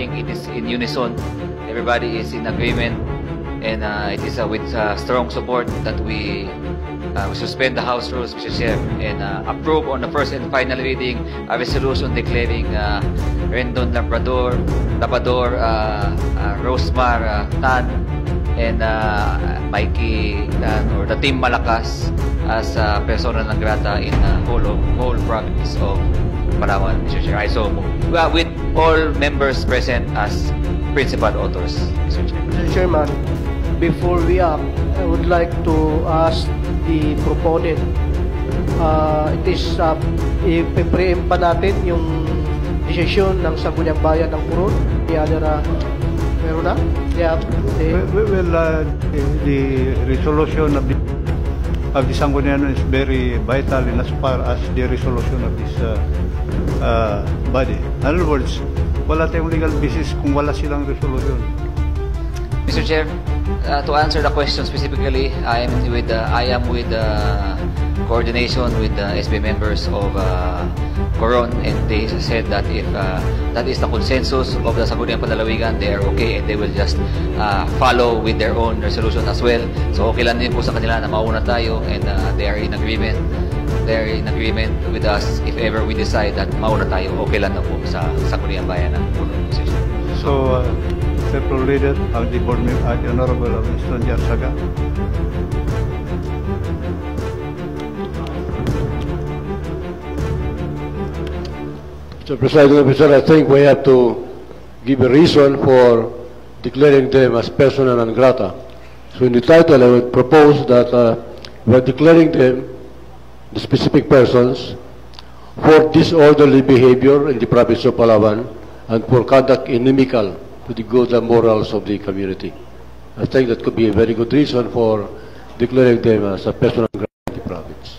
think it is in unison. Everybody is in agreement, and it is with strong support that we suspend the House rules, Mr. Chair, and approve on the first and final reading a resolution declaring Rendon Labrador, Rosemar Tan, and Mikey Tan, or the Team Malakas, as persona non grata in whole province of Palawan, Mr. Chair. I so move. With all members present as principal authors, Mr. Chair. Mr. Chairman, before we act, I would like to ask the proponent. It is, i-preempt pa natin yung desisyon ng Sangguniang Bayan ng Coron. Meron na? Yeah. The resolution of the Sangguniang is very vital in as far as the resolution of this body. In other words, wala tayong legal basis kung wala silang resolution. Mr. Chair, to answer the question specifically, I am with coordination with the SB members of Coron, and they said that if that is the consensus of the Sangguniang Panlalawigan, they are okay, and they will just follow with their own resolution as well. So okay lang din po sa kanila na mauna tayo, and they are in agreement. They are in agreement with us if ever we decide that mauna tayo. Okay lang na po sa Sangguniang Bayan ng Coron. So, Several Leader of the Board Member, the Honorable Winston Jarsaga. Mr. Presiding Officer, I think we have to give a reason for declaring them as persona non grata. So in the title, I would propose that we are declaring them, the specific persons, for disorderly behavior in the province of Palawan and for conduct inimical to the good and morals of the community. I think that could be a very good reason for declaring them as a persona non grata in the province.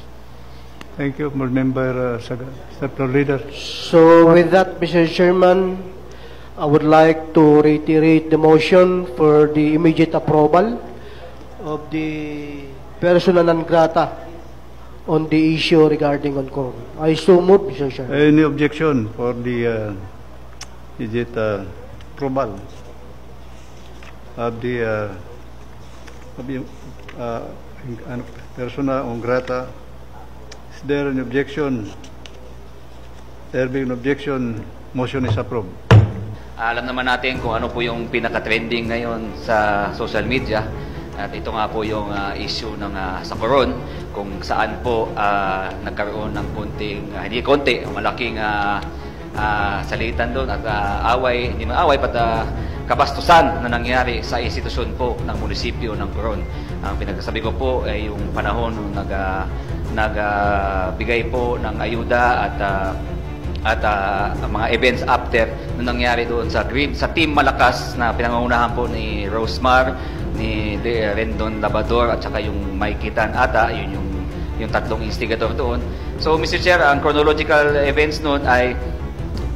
Thank you, Board Member Saga. Several Leader. So with that, Mr. Chairman, I would like to reiterate the motion for the immediate approval of the persona non grata on the issue regarding on Coron. I so move, Mr. Chairman. Any objection for the approval of the persona non grata? Is there an objection? There being an objection, motion is approved. Alam naman natin kung ano po yung pinaka-trending ngayon sa social media, at ito nga po yung issue ng sa Coron, kung saan po nagkaroon ng konting, hindi konti, malaking salitan doon at away, hindi man away, kabastusan na nangyari sa institusyon po ng munisipyo ng Coron. Ang pinagsasabi ko po ay yung panahon nung nagbigay po ng ayuda at mga events after nung nangyari doon sa Team Malakas na pinangungunahan po ni Rosemar, ni Rendon Labrador at saka yung Mikey Tan ata, yun yung tatlong instigator doon. So Mr. Chair, ang chronological events noon ay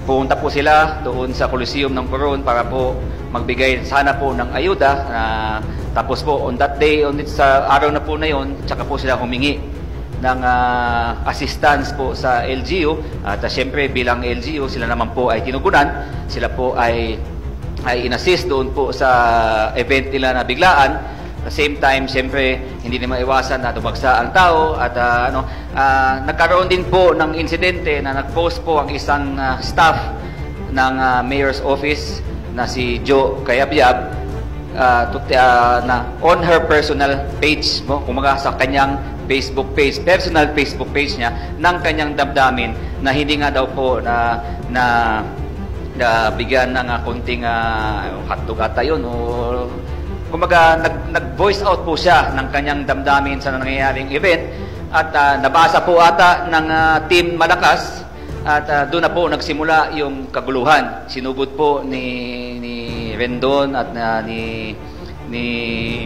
pumunta po sila doon sa Coliseum ng Coron para po magbigay sana po ng ayuda. Tapos po on that day, sa araw na po na yun, tsaka po sila humingi ng assistance po sa LGU, at syempre bilang LGU sila naman po ay tinugunan, sila po ay in-assist doon po sa event nila na biglaan. At the same time, syempre hindi naman iwasan na dumagsa ang tao at nagkaroon din po ng insidente na nag-post po ang isang staff ng mayor's office na si Joe Cayabyab na on her personal page, kumaga sa kanyang Facebook page, personal Facebook page niya, ng kanyang damdamin na hindi nga daw po na bigyan ng konting hotdog ata yun, o kumaga nag-voice out po siya ng kanyang damdamin sa nangyayaring event, at nabasa po ata ng Team Malakas, at doon na po nagsimula yung kaguluhan. Sinugod po ni Rendon at ni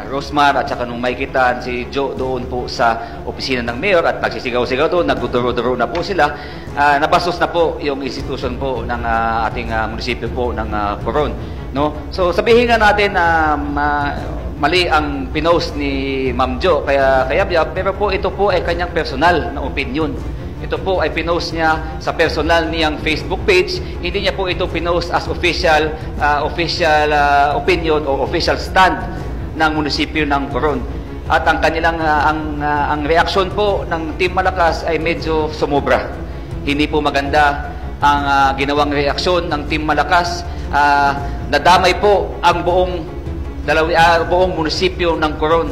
Rosemar at saka nung Mikey Tan, si Joe doon po sa opisina ng mayor, at nagsisigaw-sigaw doon, nagduduro-duro na po sila. Nabastos na po yung institution po ng ating munisipyo po ng Coron, no? So sabihin nga natin na mali ang pinost ni Ma'am Joe kaya pero po ito po ay kanyang personal na opinion. Ito po ay pinost niya sa personal niyang Facebook page. Hindi niya po ito pinost as official opinion o official stand ng munisipyo ng Coron. At ang kanilang ang reaksyon po ng Team Malakas ay medyo sumobra. Hindi po maganda ang ginawang reaksyon ng Team Malakas. Nadamay po ang buong munisipyo ng Coron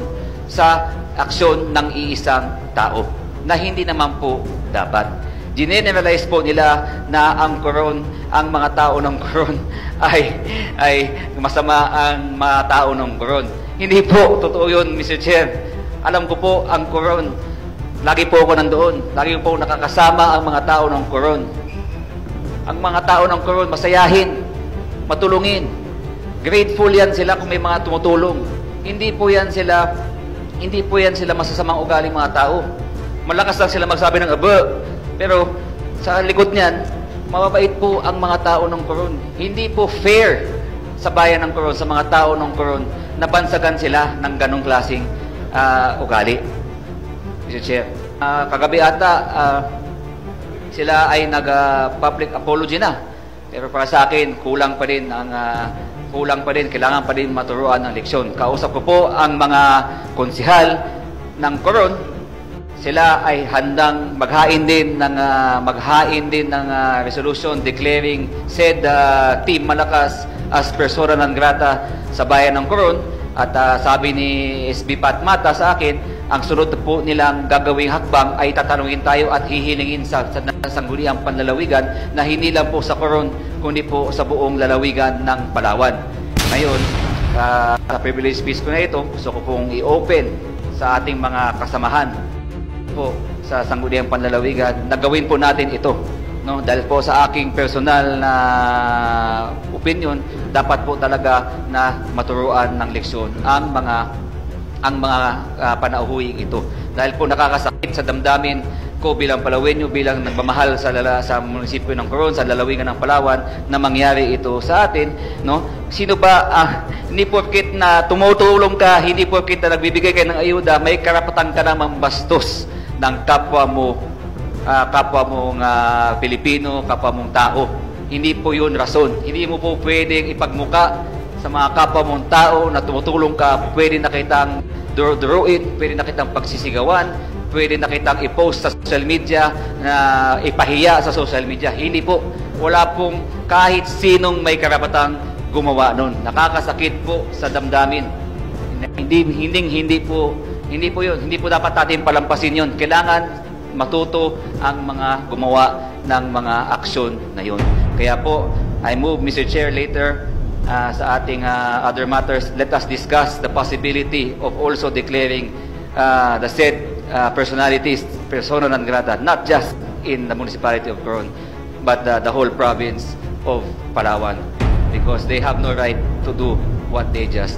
sa aksyon ng iisang tao na hindi naman po dapat. Generalize po nila na ang Coron, ang mga tao ng Coron ay masama ang mga tao ng Coron. Hindi po totoo yun, Mr. Chair. Alam ko po ang Coron. Lagi po ako nandoon. Lagi po nakakasama ang mga tao ng Coron. Ang mga tao ng Coron masayahin, matulungin. Grateful yan sila kung may mga tumutulong. Hindi po yan sila masasamang ugaling mga tao. Malakas lang sila magsabi ng aba. Pero sa likod niyan, mababait po ang mga tao ng Coron. Hindi po fair sa bayan ng Coron, sa mga tao ng Coron, na bansagan sila ng ganong klaseng ugali. Mr. Chair, kagabi ata, sila ay nag-public apology na. Pero para sa akin, kulang pa din, kailangan pa din maturuan ng leksyon. Kausap ko po ang mga konsihal ng Coron. Sila ay handang maghain din ng resolution declaring said Team Malakas as persona non grata sa bayan ng Coron. At sabi ni SB Pat Mata sa akin, ang sunod po nilang gagawing hakbang ay tatanungin tayo at hihilingin sa sangguniang panlalawigan na hindi lang po sa Coron, kundi po sa buong lalawigan ng Palawan. Ngayon, sa privilege speech ko na ito, gusto ko pong i-open sa ating mga kasamahan po sa sangguniang panlalawigan na gawin po natin ito. No, dahil po sa aking personal na opinion, dapat po talaga na maturuan ng leksyon ang mga panauhuing ito. Dahil po nakakasakit sa damdamin ko bilang Palawenyo, bilang nagmamahal sa munisipyo ng Coron, sa lalawigan ng Palawan, na mangyari ito sa atin. No? Sino ba, hindi porkit na tumutulong ka, hindi porkit na nagbibigay kayo ng ayuda, may karapatan ka namang bastos ng kapwa mong Pilipino, kapwa mong tao. Hindi po yun rason. Hindi mo po pwedeng ipagmuka sa mga kapwa mong tao na tumutulong ka. Pwede na kitang duruin, pwede na kitang pagsisigawan, pwede na kitang i-post sa social media, na ipahiya sa social media. Hindi po. Wala pong kahit sinong may karapatang gumawa nun. Nakakasakit po sa damdamin. Hindi po yun. Hindi po dapat natin palampasin yun. Kailangan matuto ang mga gumawa ng mga aksyon na yun. Kaya po, I move, Mr. Chair, later sa ating other matters, let us discuss the possibility of also declaring the said personalities persona non grata, not just in the municipality of Coron, but the whole province of Palawan, because they have no right to do what they just